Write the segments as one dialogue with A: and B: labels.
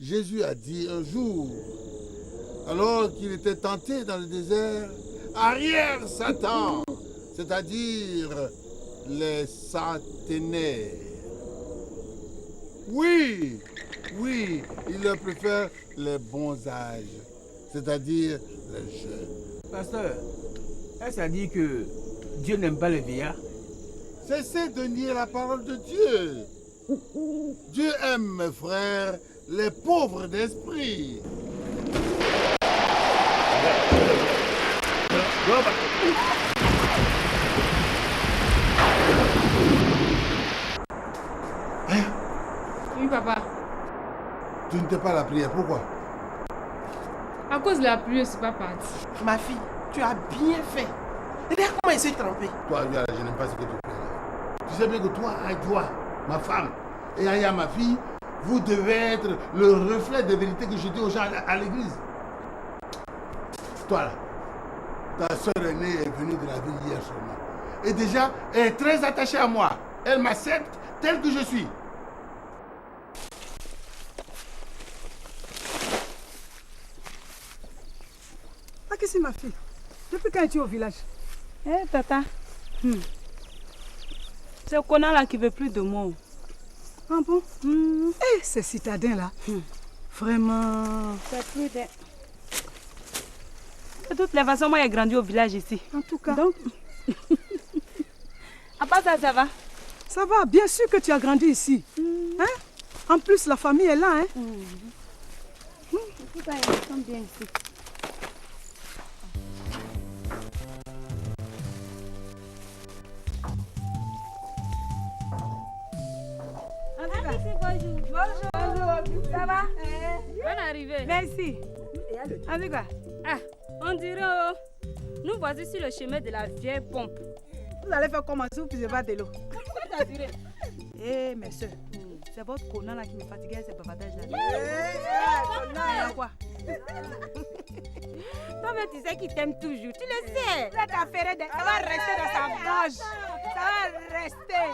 A: Jésus a dit un jour, alors qu'il était tenté dans le désert, arrière Satan, c'est-à-dire les centenaires. Oui, il leur préfère les bons âges, c'est-à-dire les jeunes.
B: Pasteur, est-ce à dire que Dieu n'aime pas les vieillards?
A: Cessez de nier la parole de Dieu. Dieu aime, mes frères, les pauvres d'esprit. Hein?
C: Oui, papa.
A: Tu ne t'es pas à la prière, pourquoi?
C: À cause de la pluie, je ne suis pas parti.
D: Ma fille, tu as bien fait. Regarde comment il s'est trempé.
A: Toi, je n'aime pas ce que tu fais là. Tu sais bien que toi, ma femme, et Aya, ma fille, vous devez être le reflet de vérité que je dis aux gens à l'église. Toi là, ta soeur aînée est venue de la ville hier seulement. Et déjà, elle est très attachée à moi. Elle m'accepte tel que je suis.
E: Ah, qu'est-ce que c'est ma fille? Depuis quand es-tu au village?
F: Eh, tata. C'est Kona là qui veut plus de moi.
E: Ah bon? Eh, ces citadins là. Vraiment.
F: C'est plus de... De toutes les façons, moi j'ai grandi au village ici.
E: En tout cas.
F: Donc... À part ça, ça va?
E: Ça va, bien sûr que tu as grandi ici. Hein? En plus, la famille est là, hein?
F: Tout ça, ils sont bien ici.
G: Bonjour. Ça va?
C: Bonne arrivée.
G: Merci.
F: Avec quoi?
C: Ah, on dirait, oh, nous voici sur le chemin de la vieille pompe.
G: Vous allez faire comment si vous ne puisez pas de l'eau?
C: Pourquoi t'assurer?
G: Eh, mes soeurs, c'est votre Conan là qui me fatiguait ces bavardages là.
C: Conan.
G: Quoi?
C: Toi, mais tu sais qu'il t'aime toujours, tu le sais.
G: Cette affaire, ça va rester dans sa gorge. Ça va rester.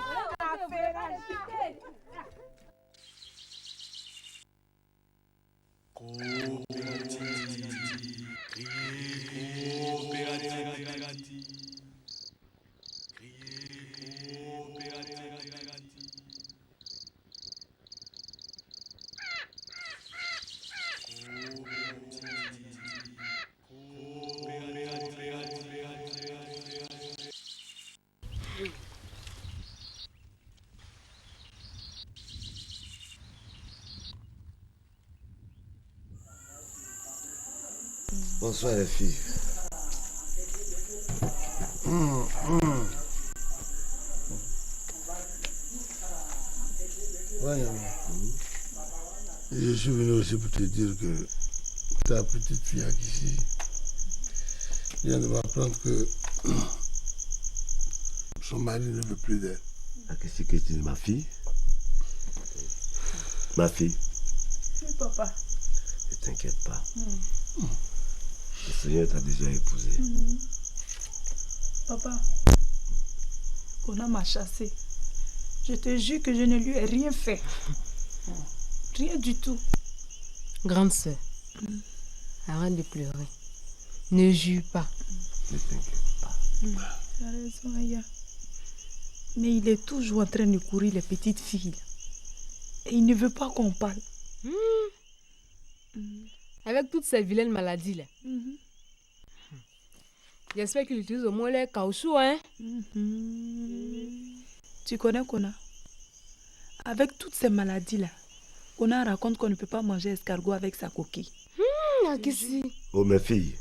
H: Bonsoir les filles.
A: Ouais, je suis venu aussi pour te dire que ta petite fille ici vient de m'apprendre que son mari ne veut plus d'elle.
H: Ah, qu'est-ce que tu dis, ma fille? Ma fille?
G: Oui, papa.
H: Ne t'inquiète pas. Le Seigneur t'a déjà épousé.
G: Papa, Conan m'a chassé. Je te jure que je ne lui ai rien fait. Rien du tout.
C: Grande sœur, arrête de pleurer. Ne jure pas.
H: Ne t'inquiète pas.
G: Tu as raison, Aya. Mais il est toujours en train de courir les petites filles. Et il ne veut pas qu'on parle.
C: Avec toutes ces vilaines maladies là. J'espère qu'il utilise au moins les caoutchoucs, hein.
G: Tu connais Kona? Avec toutes ces maladies-là, Kona raconte qu'on ne peut pas manger escargot avec sa coquille.
H: Oh mes filles,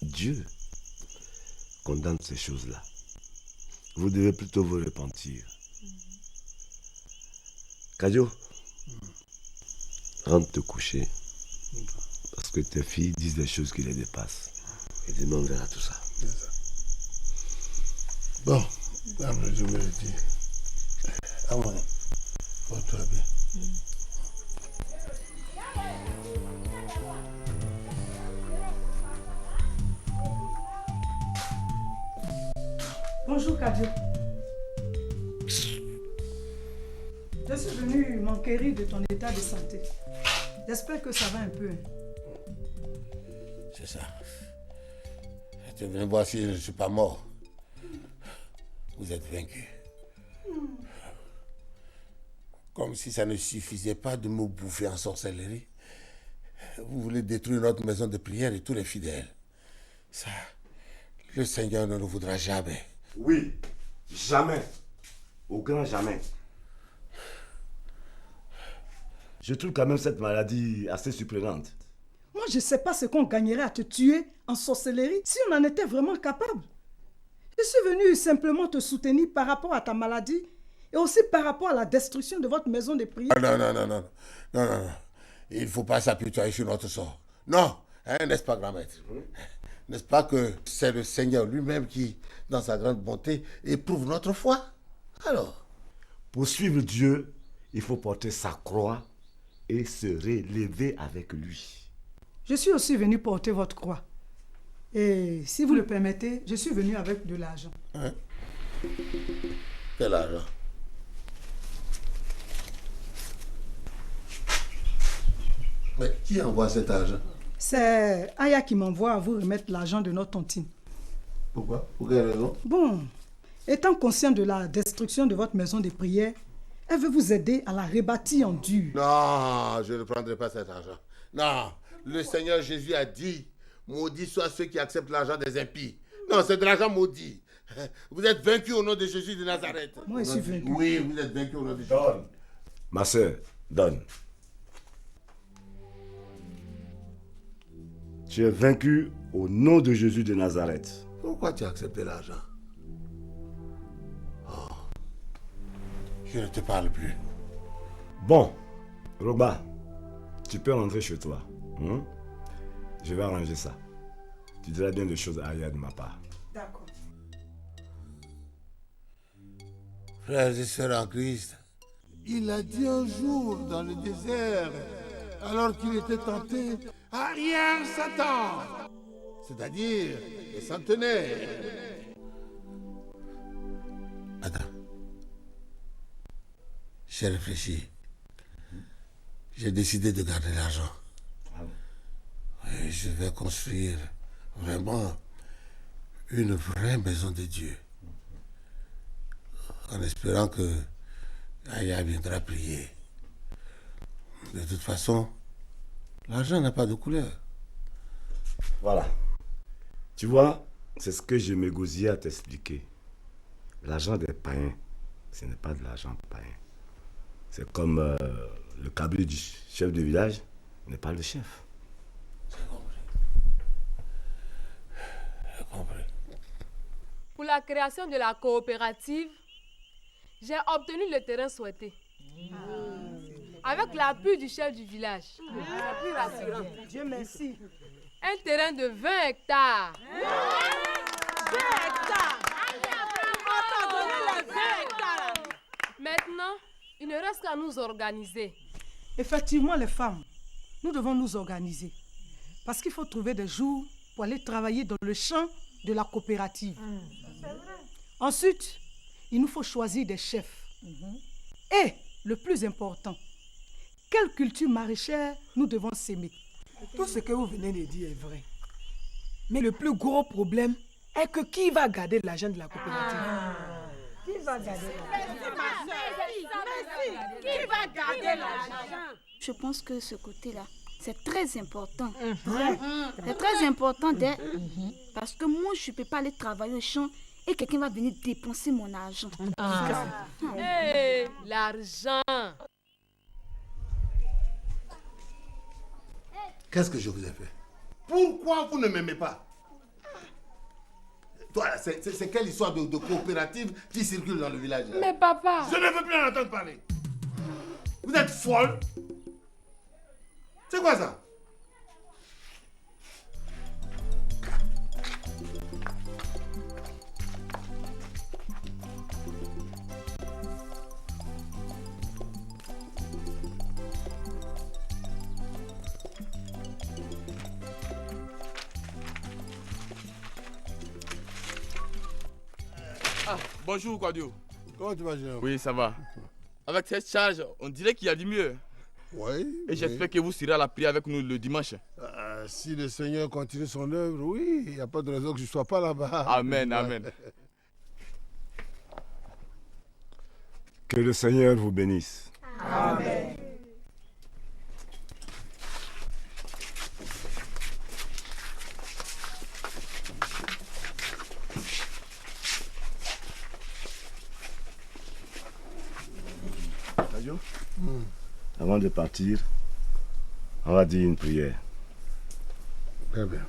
H: Dieu condamne ces choses-là. Vous devez plutôt vous repentir. Kadio, rentre te coucher. Parce que tes filles disent des choses qui les dépassent. Et demain on verra tout ça.
A: Bon, je me le dis. Ah ouais, porte-toi bien.
E: Bonjour, Kadio. Je suis venue m'enquérir de ton état de santé. J'espère que ça va un peu.
A: C'est ça. Tu viens voir si je ne suis pas mort. Vous êtes vaincu. Comme si ça ne suffisait pas de me bouffer en sorcellerie. Vous voulez détruire notre maison de prière et tous les fidèles. Ça, le Seigneur ne le voudra jamais.
H: Oui, jamais. Au grand jamais. Je trouve quand même cette maladie assez surprenante.
E: Moi, je ne sais pas ce qu'on gagnerait à te tuer en sorcellerie si on en était vraiment capable. Je suis venu simplement te soutenir par rapport à ta maladie et aussi par rapport à la destruction de votre maison de prière.
A: Non. Il ne faut pas s'apitoyer sur notre sort. Non, hein, n'est-ce pas, grand-maître? N'est-ce pas que c'est le Seigneur lui-même qui, dans sa grande bonté, éprouve notre foi? Alors,
H: pour suivre Dieu, il faut porter sa croix et se relever avec lui.
E: Je suis aussi venu porter votre croix. Et si vous le permettez, je suis venu avec de l'argent.
A: Hein? Quel argent? Mais qui envoie cet argent?
E: C'est Aya qui m'envoie à vous remettre l'argent de notre tontine.
A: Pourquoi? Pour quelle raison?
E: Bon, étant conscient de la destruction de votre maison de prière, elle veut vous aider à la rebâtir en dur.
A: Non, je ne prendrai pas cet argent. Non, le Seigneur Jésus a dit, maudits soient ceux qui acceptent l'argent des impies. Non, c'est de l'argent maudit. Vous êtes vaincus au nom de Jésus de Nazareth.
E: Moi, je suis vaincu.
A: Oui, vous êtes vaincus au nom de Jésus.
H: Donne. Ma soeur, donne. Tu es vaincu au nom de Jésus de Nazareth.
A: Pourquoi tu as accepté l'argent? Oh, je ne te parle plus.
H: Bon, Roba, tu peux rentrer chez toi. Hein? Je vais arranger ça. Tu diras bien des choses à Aya de ma part.
E: D'accord.
A: Frères et sœurs en Christ, il a dit un jour dans le désert, alors qu'il était tenté, arrière Satan, c'est-à-dire les centenaires. Attends, j'ai réfléchi. J'ai décidé de garder l'argent. Et je vais construire vraiment une vraie maison de Dieu. En espérant que Aya viendra prier. De toute façon, l'argent n'a pas de couleur.
H: Voilà. Tu vois, c'est ce que je m'égosillais à t'expliquer. L'argent des païens, ce n'est pas de l'argent païen. C'est comme le câble du chef de village n'est pas le chef.
A: J'ai compris. J'ai compris.
C: Pour la création de la coopérative, j'ai obtenu le terrain souhaité. Avec l'appui du chef du village. C'est plus rassurant.
E: Dieu merci.
C: Un terrain de 20 hectares.
F: 20 hectares. On t'a donné les 20 hectares.
C: Maintenant, il ne reste qu'à nous organiser.
E: Effectivement, les femmes, nous devons nous organiser. Parce qu'il faut trouver des jours pour aller travailler dans le champ de la coopérative. Ensuite, il nous faut choisir des chefs. Et, le plus important, quelle culture maraîchère nous devons s'aimer.
D: Tout ce que vous venez de dire est vrai. Mais le plus gros problème est que qui va garder l'argent de la coopérative?
F: Qui va garder l'argent? Qui va garder l'argent?
I: Je pense que ce côté-là, c'est très important. C'est très important parce que moi, je ne peux pas aller travailler au champ et quelqu'un va venir dépenser mon argent.
C: Hey, l'argent.
A: Qu'est-ce que je vous ai fait? Pourquoi vous ne m'aimez pas? Toi, c'est quelle histoire de coopérative qui circule dans le village?
C: Mais papa...
A: Je ne veux plus en entendre parler. Vous êtes folle? C'est quoi ça?
J: Ah, bonjour Quadio.
A: Comment tu vas, Jérôme?
J: Oui, ça va. Avec cette charge, on dirait qu'il y a du mieux.
A: Oui.
B: Et j'espère que vous serez à la prière avec nous le dimanche.
A: Si le Seigneur continue son œuvre, oui, il n'y a pas de raison que je ne sois pas là-bas.
B: Amen, amen.
H: Que le Seigneur vous bénisse.
F: Amen.
H: Avant de partir, on va dire une prière.
A: Très bien.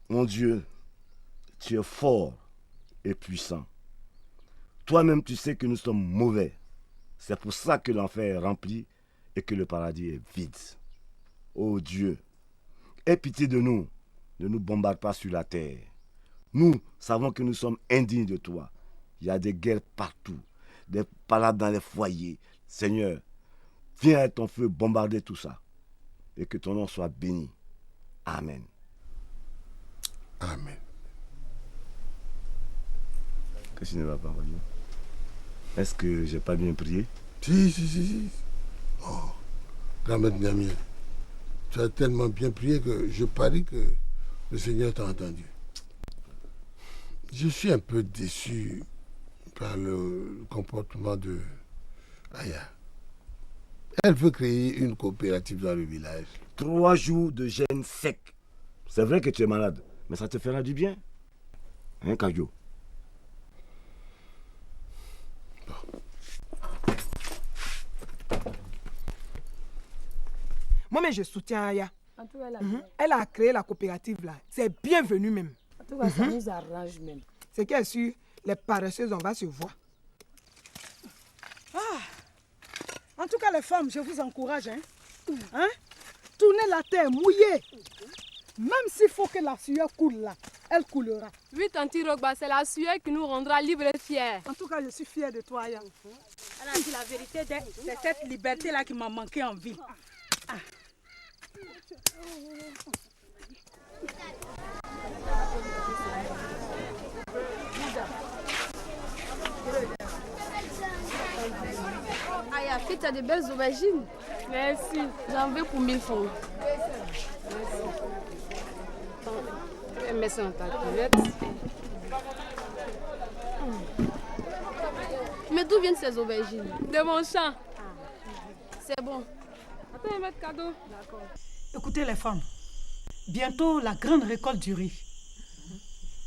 H: Mon Dieu, tu es fort et puissant. Toi-même, tu sais que nous sommes mauvais. C'est pour ça que l'enfer est rempli et que le paradis est vide. Oh Dieu, aie pitié de nous. Ne nous bombarde pas sur la terre. Nous savons que nous sommes indignes de toi. Il y a des guerres partout, des palades dans les foyers. Seigneur, viens avec ton feu bombarder tout ça. Et que ton nom soit béni. Amen.
A: Amen.
H: Qu'est-ce qui ne va pas, Roger? Est-ce que j'ai pas bien prié?
A: Si. Oh, grand-mère Niamien, tu as tellement bien prié que je parie que le Seigneur t'a entendu. Je suis un peu déçu par le comportement de Aya. Elle veut créer une coopérative dans le village.
H: 3 jours de jeûne sec. C'est vrai que tu es malade, mais ça te fera du bien. Hein, Kagyo?
D: Moi, mais je soutiens Aya.
F: En tout cas,
D: Elle a créé la coopérative là. C'est bienvenu même.
F: En tout cas, ça nous arrange même.
D: C'est qu'elle sûr, les paresseuses, on va se voir. En tout cas, les femmes, je vous encourage. Tournez la terre mouillée. Même s'il faut que la sueur coule là, elle coulera.
C: Oui, Tanti Rogba, c'est la sueur qui nous rendra libres et fiers.
D: En tout cas, je suis fière de toi, Aya.
F: Elle a dit la vérité, c'est cette liberté-là qui m'a manqué en vie.
C: Aya, tu as de belles aubergines. Merci. J'en veux pour 1000 francs. Merci. Mets ça dans ta cuvette. Mais d'où viennent ces aubergines? De mon champ. C'est bon. Attends, mettre cadeau. D'accord.
E: Écoutez les femmes, bientôt la grande récolte du riz.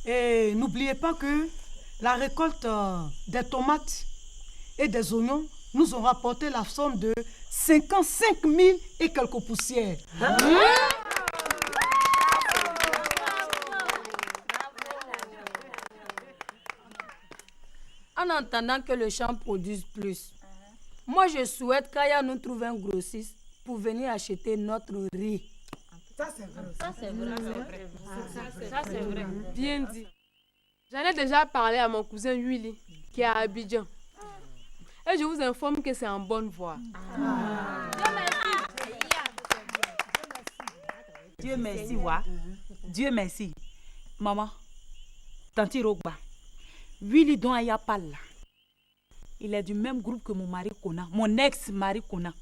E: Et n'oubliez pas que la récolte des tomates et des oignons nous ont rapporté la somme de 55 000 et quelques poussières.
F: En entendant que le champ produise plus, moi je souhaite qu'Aya nous trouve un grossiste pour venir acheter notre riz.
D: Ça c'est vrai.
F: Ça c'est vrai.
C: Ça c'est vrai. Bien dit. J'en ai déjà parlé à mon cousin Willy, qui est à Abidjan. Et je vous informe que c'est en bonne voie.
J: Dieu merci, wa. Dieu merci. Maman, Tanti Rogba, Willy dont Aya parle là, il est du même groupe que mon mari Kona, mon ex-mari Kona.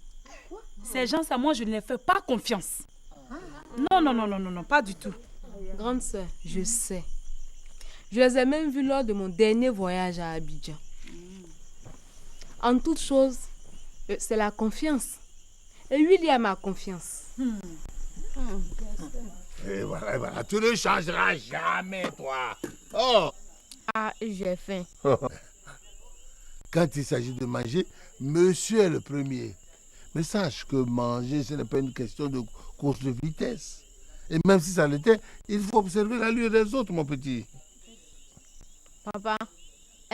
J: Ces gens-là, moi, je ne les fais pas confiance. Non, pas du tout.
C: Grande sœur, je sais. Je les ai même vus lors de mon dernier voyage à Abidjan. En toute chose, c'est la confiance. Et Willy a ma confiance.
A: Et voilà, tu ne changeras jamais, toi. Oh!
C: Ah, j'ai faim.
A: Quand il s'agit de manger, monsieur est le premier. Mais sache que manger, ce n'est pas une question de course de vitesse. Et même si ça l'était, il faut observer l'allure des autres, mon petit.
K: Papa,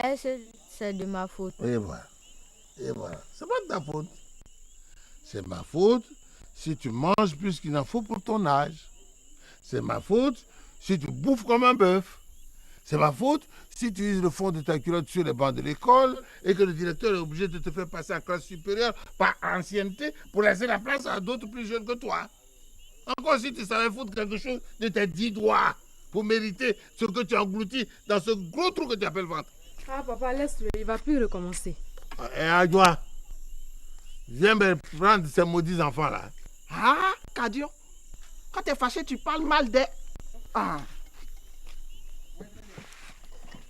K: est-ce que c'est de ma faute?
A: Et voilà. C'est pas de ta faute. C'est ma faute si tu manges plus qu'il n'en faut pour ton âge. C'est ma faute si tu bouffes comme un bœuf. C'est ma faute si tu uses le fond de ta culotte sur les bancs de l'école et que le directeur est obligé de te faire passer en classe supérieure par ancienneté pour laisser la place à d'autres plus jeunes que toi. Encore si tu savais foutre quelque chose de tes 10 doigts pour mériter ce que tu as englouti dans ce gros trou que tu appelles ventre.
C: Ah, papa, laisse-le, il va plus recommencer.
A: Et à toi, Viens me prendre ces maudits enfants-là.
B: Ah, Kadio, quand t'es fâché, tu parles mal des... Ah.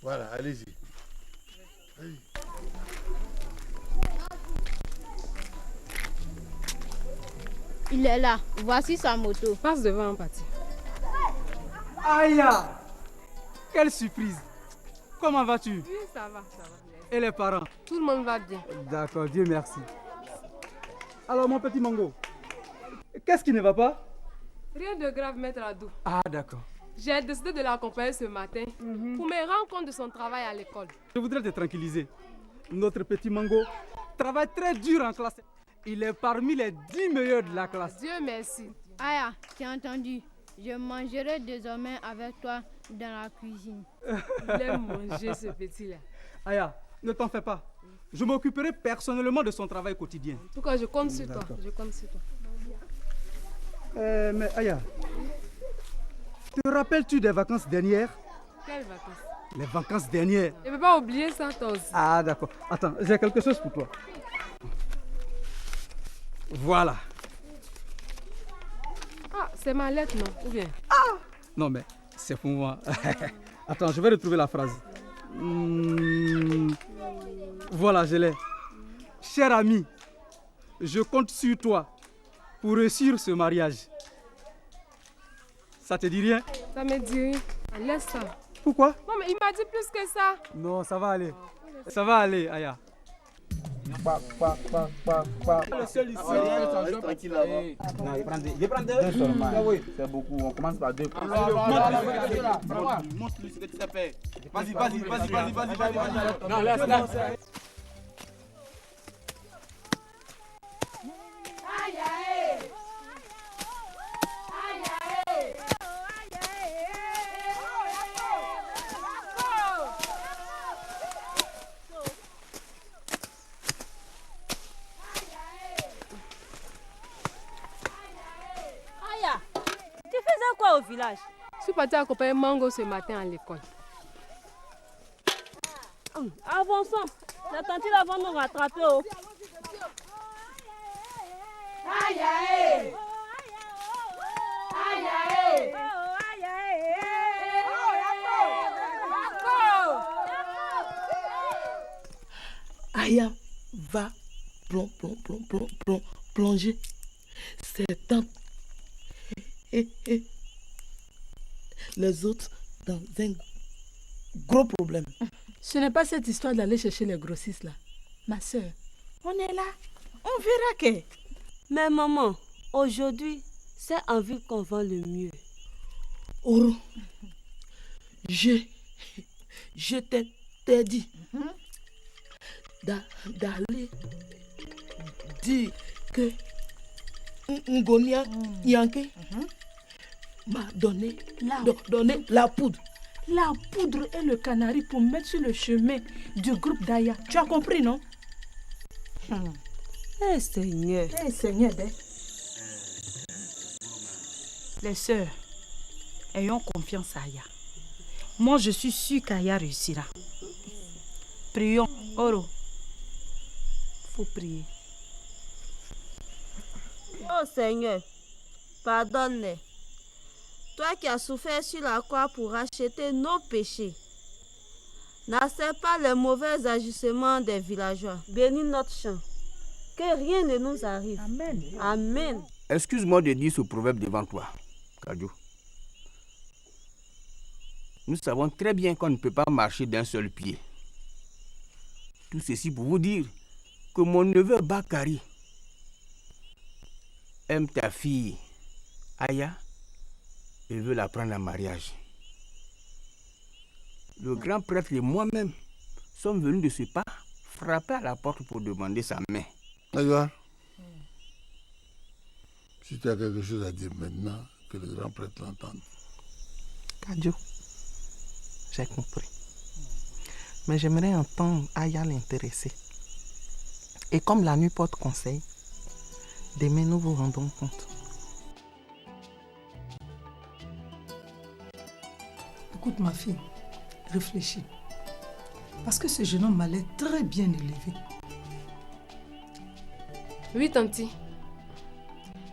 A: Voilà, allez-y. Allez.
K: Il est là. Voici sa moto.
C: Passe devant, Pati.
L: Aïe! Quelle surprise! Comment vas-tu?
C: Oui, ça va, ça va.
L: Et les parents?
C: Tout le monde va bien.
L: D'accord, Dieu merci. Alors, mon petit Mango, qu'est-ce qui ne va pas?
C: Rien de grave, maître Adou.
L: Ah, d'accord.
C: J'ai décidé de l'accompagner ce matin pour me rendre compte de son travail à l'école.
L: Je voudrais te tranquilliser. Notre petit Mango travaille très dur en classe. Il est parmi les 10 meilleurs de la classe.
C: Dieu merci.
K: Aya, tu as entendu? Je mangerai désormais avec toi dans la cuisine.
C: Il aime manger ce petit-là.
L: Aya, ne t'en fais pas. Je m'occuperai personnellement de son travail quotidien.
C: En tout cas, je compte sur toi. Je compte sur toi.
L: Mais Aya, te rappelles-tu des vacances dernières?
C: Quelles vacances?
L: Les vacances dernières.
C: Je ne peux pas oublier ça, toi aussi.
L: Ah, d'accord. Attends, j'ai quelque chose pour toi. Voilà.
C: Ah, c'est ma lettre, non? Ou bien?
L: Non, mais c'est pour moi. Attends, je vais retrouver la phrase. Voilà, je l'ai. Cher ami, je compte sur toi pour réussir ce mariage. Ça te dit rien?
C: Ça me dit rien. Laisse ça.
L: Pourquoi?
C: Non, mais il m'a dit plus que ça.
L: Non, ça va aller. Ça va aller, Aya.
B: Le seul ici.
M: Reste tranquille là-bas. Non, il prend deux seulement. C'est beaucoup, on commence par deux.
B: Montre-lui ce que tu sais faire. Vas-y. Non, laisse.
F: Au village.
C: Je suis partie accompagner Mango ce matin à l'école.
F: Avançons. La tante là va nous rattraper. Oh.
N: Aïe aïe. Aïe aïe.
O: Aya va plonger ses dents et les autres dans un gros problème.
G: Ce n'est pas cette histoire d'aller chercher les grossistes là. Ma soeur, on est là. On verra que.
F: Mais maman, aujourd'hui, c'est en ville qu'on vend le mieux.
O: Oro, je t'ai dit d'aller dire que Ngonia Yankee m'a donné la poudre.
G: La poudre et le canari pour mettre sur le chemin du groupe d'Aya. Tu as compris, non?
F: Eh Seigneur.
G: Eh Seigneur,
J: Les sœurs, ayons confiance à Aya. Moi, je suis sûre qu'Aya réussira. Prions. Oro, faut prier.
F: Oh Seigneur, pardonne-les. Toi qui as souffert sur la croix pour racheter nos péchés, n'accepte pas les mauvais agissements des villageois. Bénis notre chant. Que rien ne nous arrive.
G: Amen.
F: Amen.
B: Excuse-moi de dire ce proverbe devant toi, Kadio. Nous savons très bien qu'on ne peut pas marcher d'un seul pied. Tout ceci pour vous dire que mon neveu Bakari aime ta fille, Aya, et veut la prendre en mariage. Le grand prêtre et moi-même sommes venus de ce pas frapper à la porte pour demander sa main.
A: Edouard, si tu as quelque chose à dire maintenant, que le grand prêtre l'entende.
P: Kadio, j'ai compris. Mais j'aimerais entendre Aya l'intéresser. Et comme la nuit porte conseil, demain nous vous rendons compte.
E: Écoute ma fille, réfléchis. Parce que ce jeune homme m'a l'air très bien élevé.
C: Oui, tanti.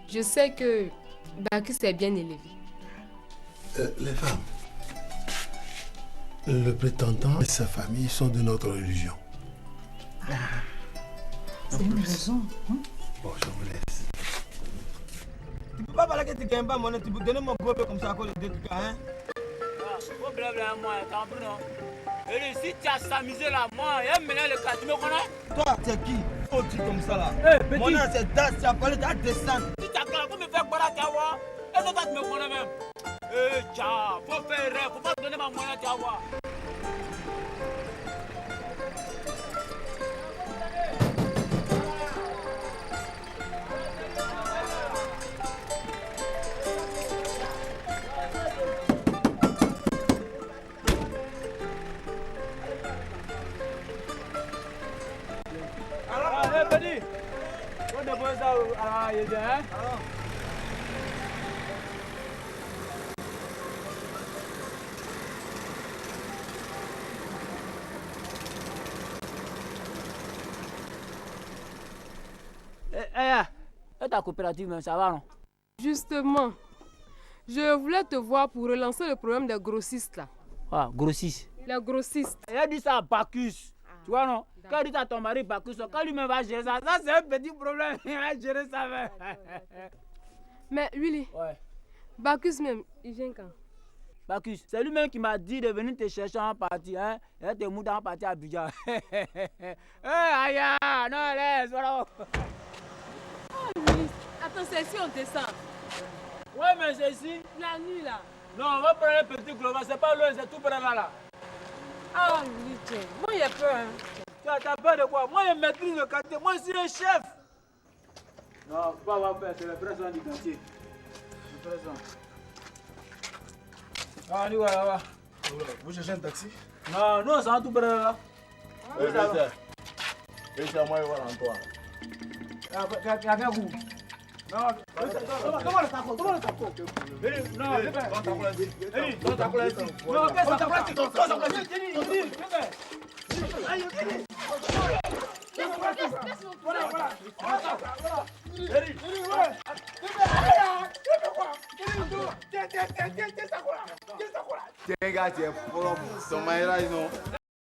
C: Je sais que Bacchus est bien élevé.
A: Les femmes, le prétendant et sa famille sont de notre religion.
E: C'est une raison. Hein?
A: Bon, je vous laisse.
M: Tu peux pas parler que tu gagnes pas mon tu peux donner mon gros comme ça à cause de deux trucs, hein?
B: Faut blabla moi, t'as compris non? Et si tu as s'amusé là, moi, et maintenant le cas, tu me connais?
M: Toi, c'est qui? Faut dire comme ça là.
B: Petit.
M: Mon nom c'est Das, tu as parlé, tu as descendu.
B: Si tu as clair, faut me faire boire à Tawa. Et toi, tu me connais même. Tcha, faut faire rêve, faut pas donner ma monnaie à Tawa.
M: Petit, on dépose ça à la Yézé, hein?
B: Et ta coopérative, même, ça va, non?
C: Justement, je voulais te voir pour relancer le problème des grossistes là.
B: Ah, grossiste.
C: Les grossistes.
B: Elle a dit ça à Bacchus. Tu vois, non? Quand il dit à ton mari Bacchus, quand lui-même va gérer ça, ça c'est un petit problème. Il va gérer ça même.
C: Mais Willy,
B: ouais.
C: Bacchus même, il vient quand?
B: Bacchus, c'est lui-même qui m'a dit de venir te chercher en partie, hein? Et te mouiller en partie à Abidjan. Aïe, non, laisse, voilà.
C: Oh, Willy, attends, c'est ici on descend.
B: Ouais, mais c'est ici.
C: La nuit là.
B: Non, on va prendre un petit global, c'est pas loin, c'est tout près là.
C: Ah, Willy, tiens, moi il y a peur, hein.
B: T'as peur de quoi? Moi, je maîtrise le quartier. Moi, je suis le chef. Non, faut pas avoir peur. C'est le président du quartier. Le président. Ah, allez, voilà.
Q: Vous cherchez un taxi?
B: Non, nous, on s'en tout près là.
Q: Laissez moi voir en toi.
B: Avec vous. Non, comment le taco? Non,
Q: Tiens, gars, tu es propre. Ton maillage, non.